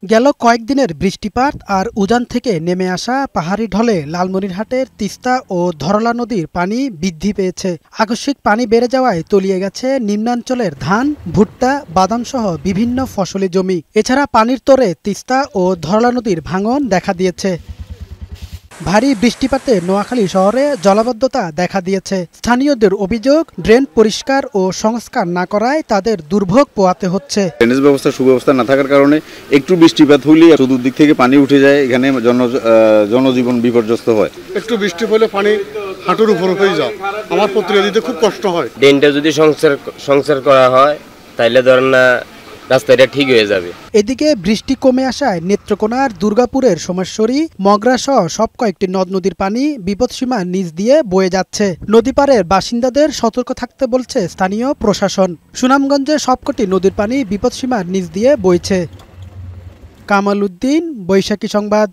গেল কয়েকদিনের বৃষ্টিপাত আর উজান থেকে নেমে আসা পাহাড়ি ঢলে লালমনিরহাটের তিস্তা ও ধরলা নদীর পানি বৃদ্ধি পেয়েছে। আকস্মিক পানি বেড়ে যাওয়ায় তলিয়ে গেছে নিম্নাঞ্চলের ধান, ভুট্টা, বাদামসহ বিভিন্ন ফসলি জমি। এছাড়া পানির তোরে তিস্তা ও ধরলা নদীর ভাঙন দেখা দিয়েছে। ভারী বৃষ্টিপাতে নোয়াখালী শহরে জলাবদ্ধতা দেখা দিয়েছে। স্থানীয়দের অভিযোগ, ড্রেন পরিষ্কার ও সংস্কার না করায় তাদের দুর্ভোগ পোহাতে হচ্ছে। ড্রেনেজ ব্যবস্থা সুব্যবস্থা না থাকার কারণে একটু বৃষ্টিপাত হলেই চতুর্দিক থেকে পানি উঠে যায়, এখানে জনজীবন বিপর্যস্ত হয়। একটু বৃষ্টি হলে পানি হাঁটুর উপর হয়ে যায়, আমার প্রতিক্রিয়া দিতে খুব কষ্ট হয়। ড্রেনটা যদি সংস্কার করা হয় তাইলে ধরেন না রাস্তাটা ঠিক হয়ে যাবে। এদিকে বৃষ্টি কমে আসায় নেত্রকোনার দুর্গাপুরের সোমেশ্বরী, মগরা সহ সব কয়েকটি নদ নদীর পানি বিপদসীমার নিচ দিয়ে বয়ে যাচ্ছে। নদী পাড়ের বাসিন্দাদের সতর্ক থাকতে বলছে স্থানীয় প্রশাসন। সুনামগঞ্জে সবকটি নদীর পানি বিপদসীমার নিচ দিয়ে বইছে। কামাল উদ্দিন, বৈশাখী সংবাদ।